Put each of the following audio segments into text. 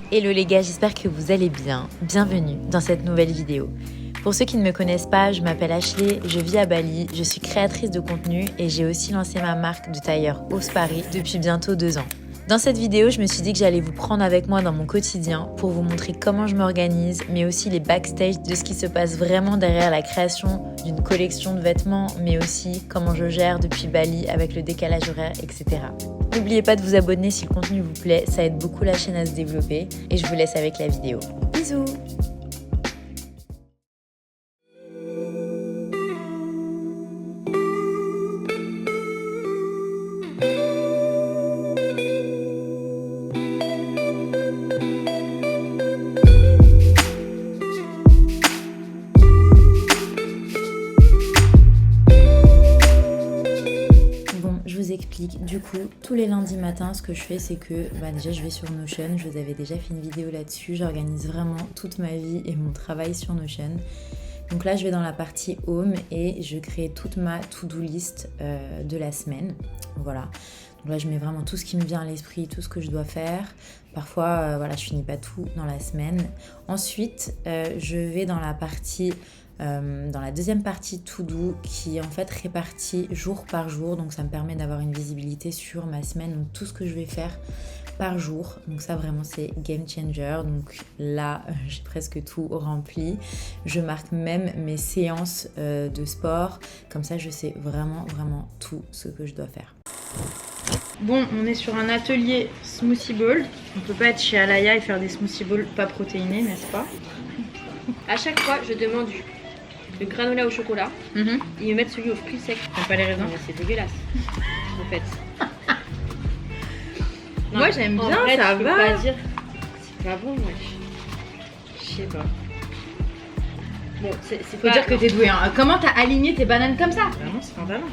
Hello les gars, j'espère que vous allez bien. Bienvenue dans cette nouvelle vidéo. Pour ceux qui ne me connaissent pas, je m'appelle Ashley, je vis à Bali, je suis créatrice de contenu et j'ai aussi lancé ma marque de tailleur Ose Paris depuis bientôt 2 ans. Dans cette vidéo, je me suis dit que j'allais vous prendre avec moi dans mon quotidien pour vous montrer comment je m'organise, mais aussi les backstage de ce qui se passe vraiment derrière la création d'une collection de vêtements, mais aussi comment je gère depuis Bali avec le décalage horaire, etc. N'oubliez pas de vous abonner si le contenu vous plaît, ça aide beaucoup la chaîne à se développer et je vous laisse avec la vidéo. Bisous! Explique. Du coup, tous les lundis matins, ce que je fais, c'est que déjà je vais sur Notion. Je vous avais déjà fait une vidéo là-dessus. J'organise vraiment toute ma vie et mon travail sur Notion. Donc là, je vais dans la partie Home et je crée toute ma to-do list de la semaine. Voilà. Donc là, je mets vraiment tout ce qui me vient à l'esprit, tout ce que je dois faire. Parfois, je finis pas tout dans la semaine. Ensuite, je vais dans la partie dans la deuxième partie to do qui est en fait répartie jour par jour, donc ça me permet d'avoir une visibilité sur ma semaine, donc tout ce que je vais faire par jour, donc ça vraiment c'est game changer. Donc là j'ai presque tout rempli, je marque même mes séances de sport, comme ça je sais vraiment tout ce que je dois faire. Bon, on est sur un atelier smoothie bowl. On peut pas être chez Alaya et faire des smoothie bowls pas protéinés, n'est-ce pas? À chaque fois, je demande le granola au chocolat. Ils me mettent celui aux fruits secs. T'aimes pas les raisins? C'est dégueulasse, en fait. Non, moi j'aime bien, vrai, ça je va. peux pas dire. C'est pas bon, moi. Je sais pas. Bon, c'est Faut dire que t'es douée. Hein. Comment t'as aligné tes bananes comme ça? Vraiment, c'est un talent.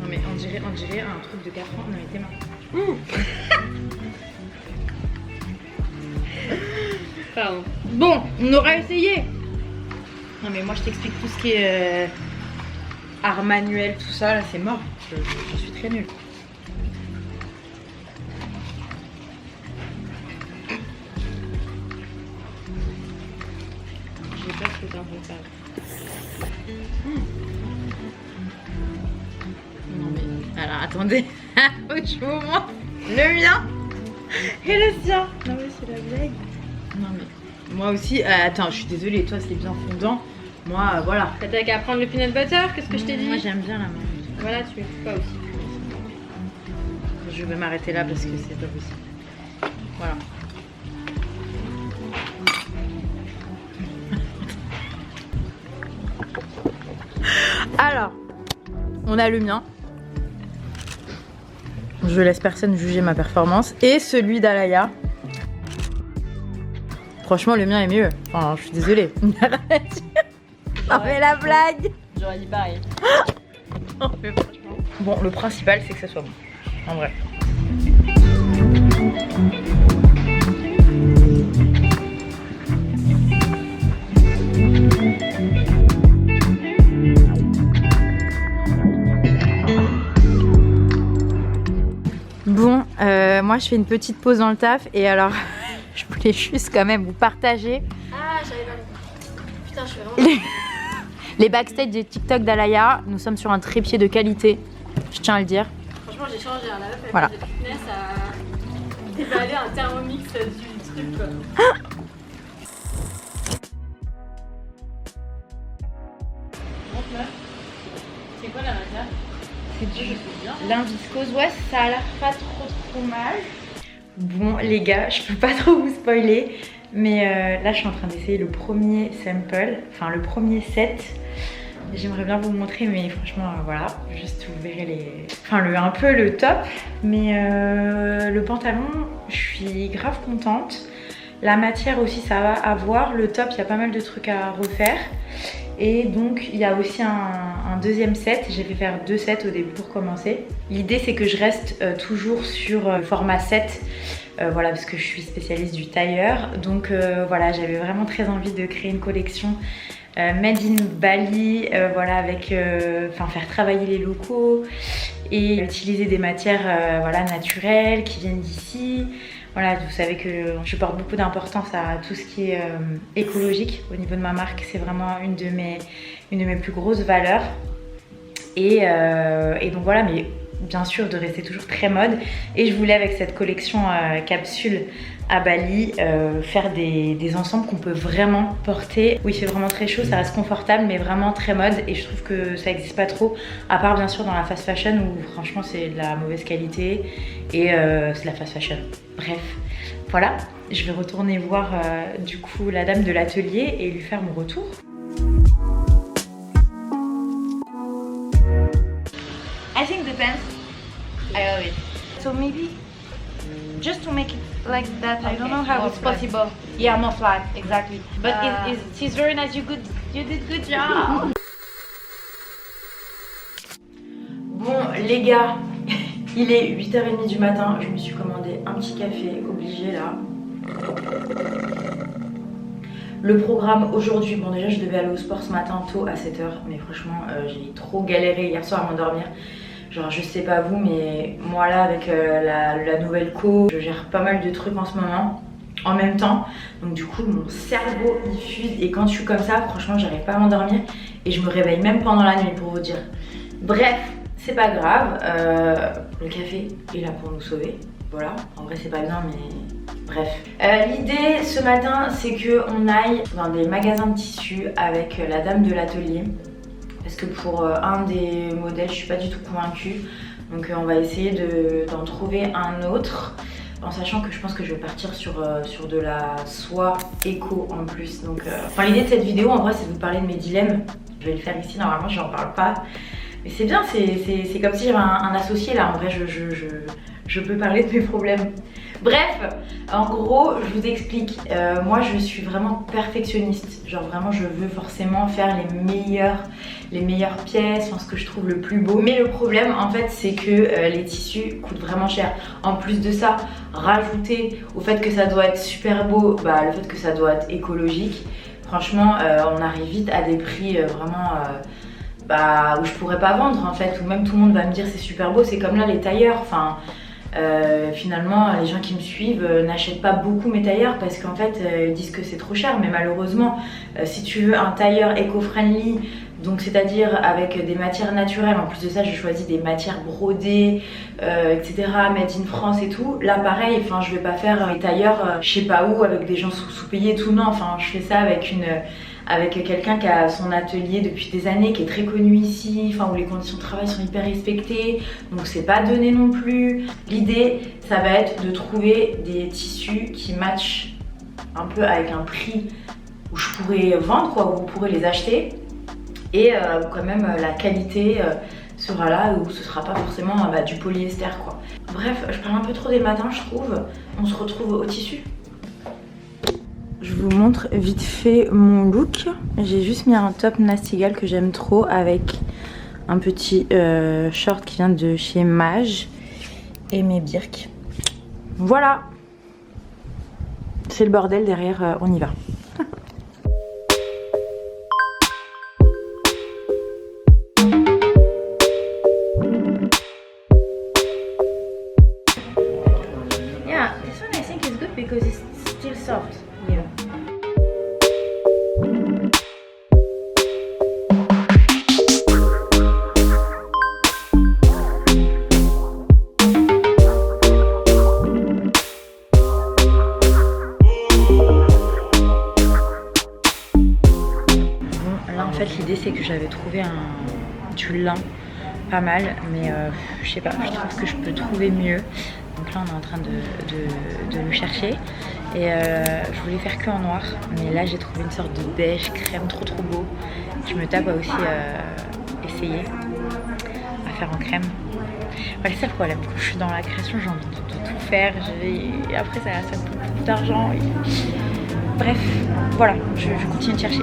Non mais on dirait un truc de 4 ans. Non mais tes mains. Pardon. Bon, on aura essayé. Non mais moi je t'explique tout ce qui est art manuel, tout ça, là c'est mort. Je suis très nulle. J'ai peur que t'es un peu faire. Non mais... Alors attendez, faut que je vous montre le mien et le sien. Non mais c'est la blague. Non mais... Moi aussi... attends, je suis désolée, toi c'est bien fondant. Moi, voilà. T'as qu'à prendre le peanut butter, qu'est-ce que je t'ai dit? Moi j'aime bien la main. Voilà, tu m'écoutes pas aussi. Je vais m'arrêter là parce que c'est pas possible. Voilà. Alors, on a le mien. Je laisse personne juger ma performance. Et celui d'Alaya. Franchement, le mien est mieux. Enfin, je suis désolée. On fait la blague. J'aurais dit pareil. Non, mais franchement. Bon, le principal, c'est que ça soit bon. En vrai. Bon, moi je fais une petite pause dans le taf et alors je voulais juste quand même vous partager Ah, j'avais mal. Putain, je suis vraiment... les backstage des TikTok d'Alaya. Nous sommes sur un trépied de qualité, je tiens à le dire. Franchement, j'ai changé. La meuf, elle voilà. de fitness à déballer un thermomix du truc, quoi. C'est quoi la matière? C'est du lin viscose. Ouais, ça a l'air pas trop mal. Bon les gars, je peux pas trop vous spoiler, mais là je suis en train d'essayer le premier sample, enfin le premier set. J'aimerais bien vous montrer, mais franchement voilà, juste vous verrez les... Enfin un peu le top, mais le pantalon, je suis grave contente. La matière aussi ça va à voir, le top il y a pas mal de trucs à refaire. Et donc il y a aussi un deuxième set, j'ai fait faire 2 sets au début pour commencer. L'idée c'est que je reste toujours sur le format 7, voilà, parce que je suis spécialiste du tailleur. Donc voilà, j'avais vraiment très envie de créer une collection made in Bali, voilà, avec faire travailler les locaux et utiliser des matières voilà, naturelles qui viennent d'ici. Voilà, vous savez que je porte beaucoup d'importance à tout ce qui est écologique au niveau de ma marque. C'est vraiment une de mes plus grosses valeurs. Et donc voilà, mais bien sûr de rester toujours très mode. Et je voulais avec cette collection capsule à Bali faire des ensembles qu'on peut vraiment porter. Oui, il fait vraiment très chaud, ça reste confortable mais vraiment très mode et je trouve que ça n'existe pas trop, à part bien sûr dans la fast fashion où franchement c'est de la mauvaise qualité et c'est de la fast fashion. Bref, voilà, je vais retourner voir du coup la dame de l'atelier et lui faire mon retour. I think the pants, I love it. So maybe just to make it like that, I don't know how it's possible. Yeah, more flat, exactly. But it's very nice. You did good job. Bon les gars, il est 8h30 du matin. Je me suis commandé un petit café, obligé là. Le programme aujourd'hui, bon déjà je devais aller au sport ce matin tôt à 7h, mais franchement j'ai trop galéré hier soir à m'endormir. Genre je sais pas vous, mais moi là avec la nouvelle co, je gère pas mal de trucs en ce moment en même temps. Donc du coup mon cerveau il fuse et quand je suis comme ça, franchement j'arrive pas à m'endormir et je me réveille même pendant la nuit pour vous dire. Bref, c'est pas grave, le café est là pour nous sauver. Voilà, en vrai c'est pas bien mais bref. L'idée ce matin c'est qu'on aille dans des magasins de tissus avec la dame de l'atelier. Parce que pour un des modèles, je suis pas du tout convaincue. Donc on va essayer d'en trouver un autre. En sachant que je pense que je vais partir sur de la soie éco en plus. Donc, l'idée de cette vidéo en vrai c'est de vous parler de mes dilemmes. Je vais le faire ici, normalement j'en parle pas. Mais c'est bien, c'est comme si j'avais un associé là. En vrai je peux parler de mes problèmes. Bref, en gros, je vous explique. Moi, je suis vraiment perfectionniste. Genre vraiment, je veux forcément faire les meilleures pièces, enfin, ce que je trouve le plus beau. Mais le problème, en fait, c'est que les tissus coûtent vraiment cher. En plus de ça, rajouter au fait que ça doit être super beau, bah, le fait que ça doit être écologique. Franchement, on arrive vite à des prix vraiment... où je pourrais pas vendre en fait, où même tout le monde va me dire c'est super beau. C'est comme là les tailleurs, enfin... finalement les gens qui me suivent n'achètent pas beaucoup mes tailleurs parce qu'en fait ils disent que c'est trop cher, mais malheureusement si tu veux un tailleur éco-friendly, donc c'est à dire avec des matières naturelles, en plus de ça je choisis des matières brodées etc, made in France et tout, là pareil, enfin je vais pas faire mes tailleurs je sais pas où avec des gens sous-payés et tout, non, enfin je fais ça avec quelqu'un qui a son atelier depuis des années, qui est très connu ici, enfin où les conditions de travail sont hyper respectées, donc c'est pas donné non plus. L'idée, ça va être de trouver des tissus qui matchent un peu avec un prix où je pourrais vendre, quoi, où vous pourrez les acheter, et où quand même la qualité sera là, où ce sera pas forcément du polyester, quoi. Bref, je parle un peu trop dès le matin, je trouve. On se retrouve au tissu. Je vous montre vite fait mon look. J'ai juste mis un top Nasty Gal que j'aime trop avec un petit short qui vient de chez Mage et mes birks. Voilà. C'est le bordel derrière, on y va. Yeah, this one I think is good because it's still soft. Yeah. L'idée c'est que j'avais trouvé du lin pas mal, mais je sais pas, je trouve que je peux trouver mieux. Donc là on est en train de le chercher et je voulais faire que en noir, mais là j'ai trouvé une sorte de beige crème trop beau. Je me tape à aussi essayer à faire en crème. Voilà, c'est ça le problème, quand je suis dans la création j'ai envie de tout faire, et après ça coûte beaucoup d'argent. Bref, voilà, je continue de chercher.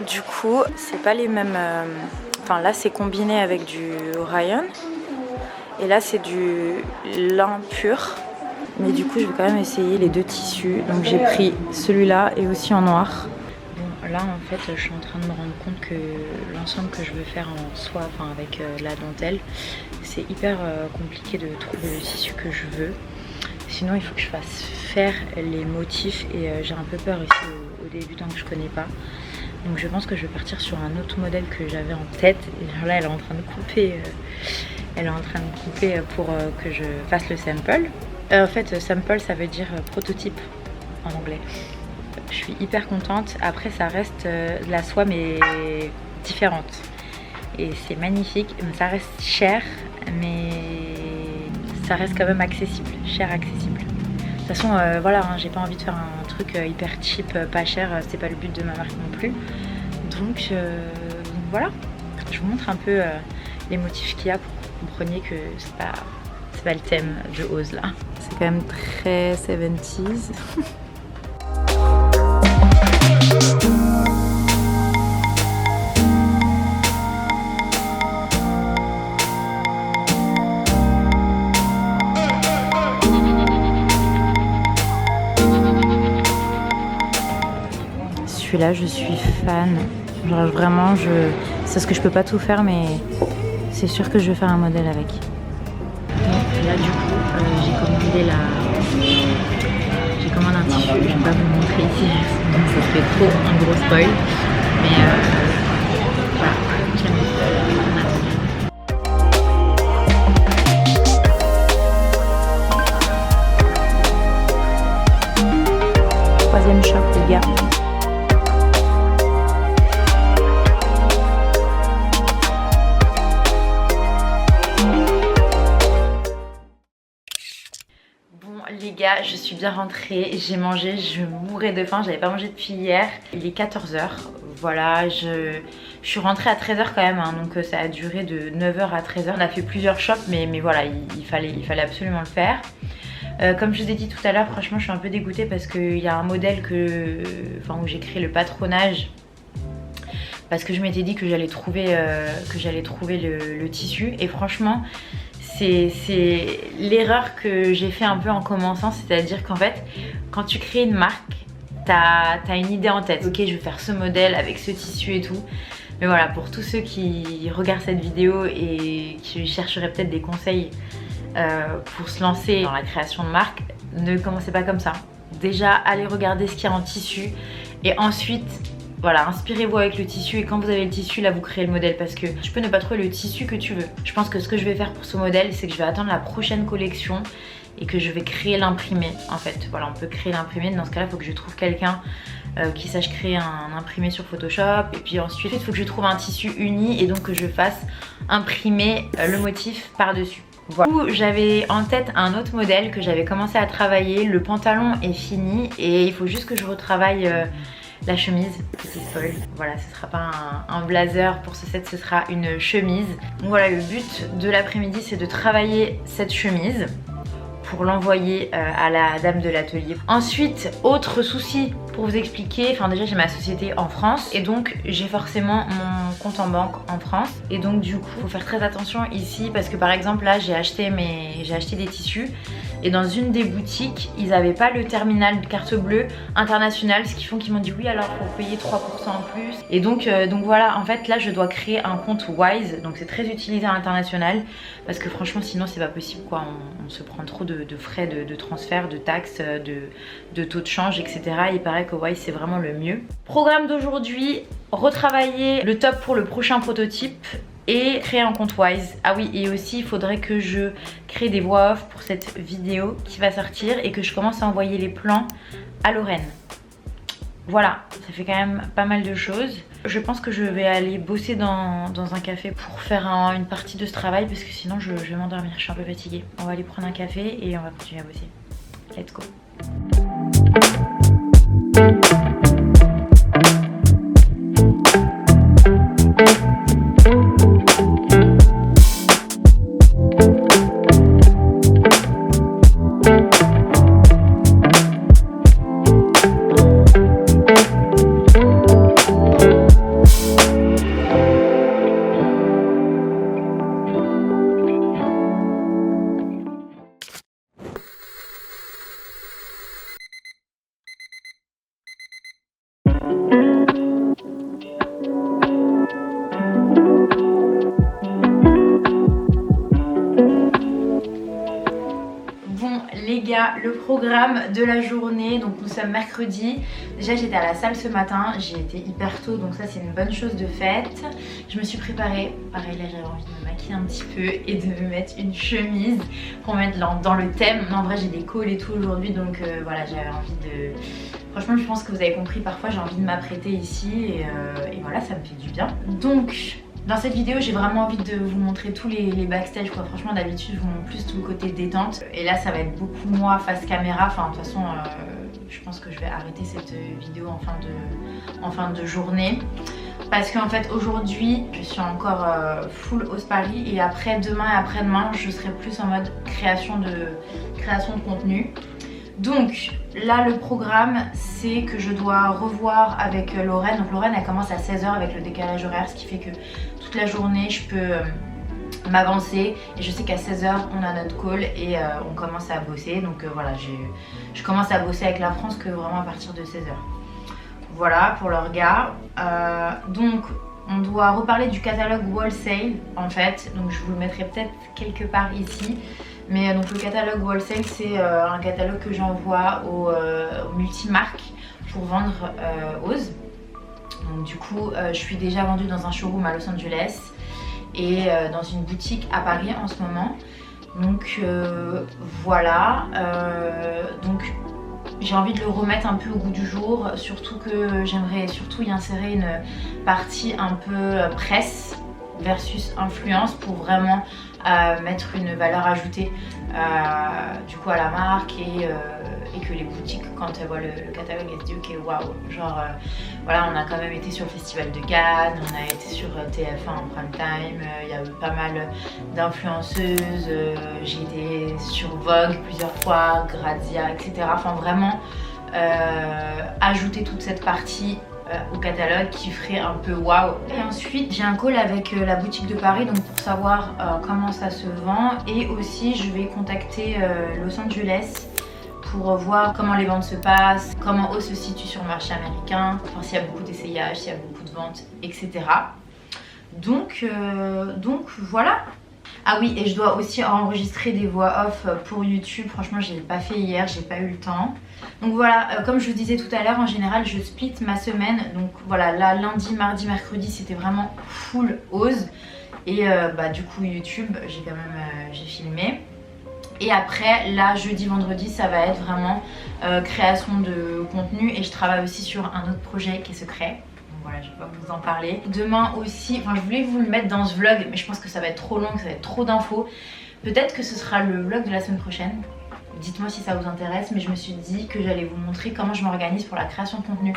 Du coup, c'est pas les mêmes. Enfin, là, c'est combiné avec du rayon. Et là, c'est du lin pur. mais du coup je vais quand même essayer les deux tissus. Donc j'ai pris celui-là et aussi en noir. Bon là en fait je suis en train de me rendre compte que l'ensemble que je veux faire en soie, enfin avec la dentelle, c'est hyper compliqué de trouver le tissu que je veux. Sinon il faut que je fasse faire les motifs et j'ai un peu peur ici aux débutants que je connais pas. Donc je pense que je vais partir sur un autre modèle que j'avais en tête. Et là elle est en train de couper, pour que je fasse le sample. En fait sample ça veut dire prototype en anglais. Je suis hyper contente. Après ça reste de la soie mais différente. Et c'est magnifique. Ça reste cher mais ça reste quand même accessible. Cher accessible. De toute façon voilà, hein, j'ai pas envie de faire un truc hyper cheap, pas cher, c'est pas le but de ma marque non plus. Donc voilà, je vous montre un peu les motifs qu'il y a pour que vous compreniez que c'est pas le thème de Ose là. C'est quand même très 70s. Celui-là, je suis fan. Genre vraiment, c'est ce que je peux pas tout faire, mais c'est sûr que je vais faire un modèle avec. Donc là, du coup, j'ai commandé un tissu. Je vais pas vous le montrer ici, donc ça fait trop un gros spoil. Mais voilà, j'aime beaucoup. Troisième shop, les gars. Les gars, je suis bien rentrée, j'ai mangé, je mourais de faim, j'avais pas mangé depuis hier. Il est 14h, voilà, je suis rentrée à 13h quand même, hein, donc ça a duré de 9h à 13h. On a fait plusieurs shops, mais voilà, il fallait absolument le faire. Comme je vous ai dit tout à l'heure, franchement je suis un peu dégoûtée parce qu'il y a un modèle où j'ai créé le patronage. Parce que je m'étais dit que j'allais trouver, le tissu, et franchement c'est l'erreur que j'ai fait un peu en commençant, c'est-à-dire qu'en fait quand tu crées une marque, t'as une idée en tête. Ok, je vais faire ce modèle avec ce tissu et tout, mais voilà, pour tous ceux qui regardent cette vidéo et qui chercheraient peut-être des conseils pour se lancer dans la création de marque, ne commencez pas comme ça. Déjà allez regarder ce qu'il y a en tissu et ensuite voilà, inspirez-vous avec le tissu, et quand vous avez le tissu, là vous créez le modèle, parce que tu peux ne pas trouver le tissu que tu veux. Je pense que ce que je vais faire pour ce modèle, c'est que je vais attendre la prochaine collection et que je vais créer l'imprimé en fait. Voilà, on peut créer l'imprimé, dans ce cas là il faut que je trouve quelqu'un qui sache créer un imprimé sur Photoshop, et puis ensuite il faut que je trouve un tissu uni et donc que je fasse imprimer le motif par dessus. Voilà. J'avais en tête un autre modèle que j'avais commencé à travailler, le pantalon est fini et il faut juste que je retravaille la chemise, petit spoil. Voilà, ce sera pas un blazer pour ce set, ce sera une chemise. Donc voilà, le but de l'après-midi c'est de travailler cette chemise pour l'envoyer à la dame de l'atelier. Ensuite, autre souci pour vous expliquer, enfin déjà j'ai ma société en France et donc j'ai forcément mon compte en banque en France, et donc du coup faut faire très attention ici parce que par exemple là j'ai acheté des tissus et dans une des boutiques ils n'avaient pas le terminal de carte bleue international, ce qui font qu'ils m'ont dit oui alors faut payer 3% en plus, et donc voilà, en fait là je dois créer un compte Wise, donc c'est très utilisé à l'international parce que franchement sinon c'est pas possible quoi, on se prend trop de frais de transfert, de taxes, de taux de change, etc. Il paraît que Wise c'est vraiment le mieux. Programme d'aujourd'hui, retravailler le top pour le prochain prototype et créer un compte Wise. Ah oui, et aussi il faudrait que je crée des voix off pour cette vidéo qui va sortir et que je commence à envoyer les plans à Lorraine. Voilà, ça fait quand même pas mal de choses. Je pense que je vais aller bosser dans un café pour faire une partie de ce travail parce que sinon je vais m'endormir, je suis un peu fatiguée. On va aller prendre un café et on va continuer à bosser. Let's go. voilà le programme de la journée. Donc nous sommes mercredi. Déjà j'étais à la salle ce matin, j'ai été hyper tôt donc ça c'est une bonne chose de faite. Je me suis préparée, pareil là j'avais envie de me maquiller un petit peu et de me mettre une chemise pour mettre dans le thème. Non, en vrai j'ai des calls et tout aujourd'hui donc voilà j'avais envie de... Franchement je pense que vous avez compris, parfois j'ai envie de m'apprêter ici et voilà ça me fait du bien. Donc dans cette vidéo j'ai vraiment envie de vous montrer tous les backstage quoi. Franchement d'habitude je vous montre plus tout le côté détente et là ça va être beaucoup moi face caméra. Enfin de toute façon je pense que je vais arrêter cette vidéo en fin de journée parce qu'en fait aujourd'hui je suis encore full Ose Paris et après demain et après-demain je serai plus en mode création de contenu. Donc là le programme c'est que je dois revoir avec Lorraine. Donc Lorraine elle commence à 16h avec le décalage horaire, ce qui fait que toute la journée je peux m'avancer et je sais qu'à 16h on a notre call et on commence à bosser. Donc voilà je commence à bosser avec la France que vraiment à partir de 16h. Voilà pour leur gars. Donc on doit reparler du catalogue Wholesale en fait. Donc je vous le mettrai peut-être quelque part ici. Mais donc le catalogue Wholesale c'est un catalogue que j'envoie aux multimarques pour vendre Ose. Donc du coup je suis déjà vendue dans un showroom à Los Angeles et dans une boutique à Paris en ce moment. Donc voilà. Donc j'ai envie de le remettre un peu au goût du jour. Surtout que j'aimerais surtout y insérer une partie un peu presse versus influence pour vraiment mettre une valeur ajoutée du coup à la marque et que les boutiques quand elles voient le catalogue elles se disent ok waouh, genre voilà on a quand même été sur le festival de Cannes, on a été sur TF1 en prime time, il y a eu pas mal d'influenceuses, j'ai été sur Vogue plusieurs fois, Grazia etc. Enfin vraiment ajouter toute cette partie au catalogue qui ferait un peu waouh. Et ensuite j'ai un call avec la boutique de Paris donc pour savoir comment ça se vend et aussi je vais contacter Los Angeles pour voir comment les ventes se passent, comment Ose se situe sur le marché américain, enfin s'il y a beaucoup d'essayages, s'il y a beaucoup de ventes etc. Donc voilà. Ah oui et je dois aussi enregistrer des voix off pour YouTube. Franchement je l'ai pas fait hier, j'ai pas eu le temps. Donc voilà, comme je vous disais tout à l'heure, en général je split ma semaine. Donc voilà, là lundi, mardi, mercredi c'était vraiment full Ose. Et bah du coup YouTube, j'ai filmé. Et après là jeudi, vendredi ça va être vraiment création de contenu. Et je travaille aussi sur un autre projet qui est secret. Voilà, je vais pas vous en parler. Demain aussi, enfin je voulais vous le mettre dans ce vlog mais je pense que ça va être trop long, que ça va être trop d'infos. Peut-être que ce sera le vlog de la semaine prochaine. Dites-moi si ça vous intéresse, mais je me suis dit que j'allais vous montrer comment je m'organise pour la création de contenu.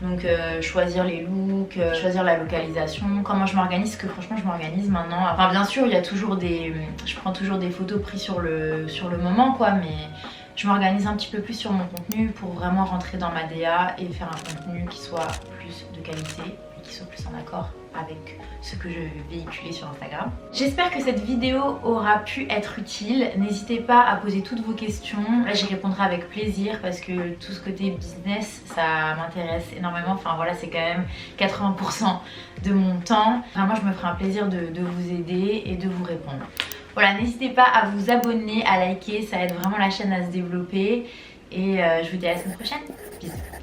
Donc choisir les looks, choisir la localisation, comment je m'organise, parce que franchement je m'organise maintenant. Enfin bien sûr il y a toujours je prends toujours des photos prises sur le moment quoi, mais je m'organise un petit peu plus sur mon contenu pour vraiment rentrer dans ma DA et faire un contenu qui soit plus de qualité et qui soit plus en accord avec ce que je vais véhiculer sur Instagram. J'espère que cette vidéo aura pu être utile. N'hésitez pas à poser toutes vos questions. Là j'y répondrai avec plaisir parce que tout ce côté business ça m'intéresse énormément. Enfin voilà c'est quand même 80% de mon temps. Vraiment je me ferai un plaisir de vous aider et de vous répondre. Voilà, n'hésitez pas à vous abonner, à liker, ça aide vraiment la chaîne à se développer. Et je vous dis à la semaine prochaine. Bisous.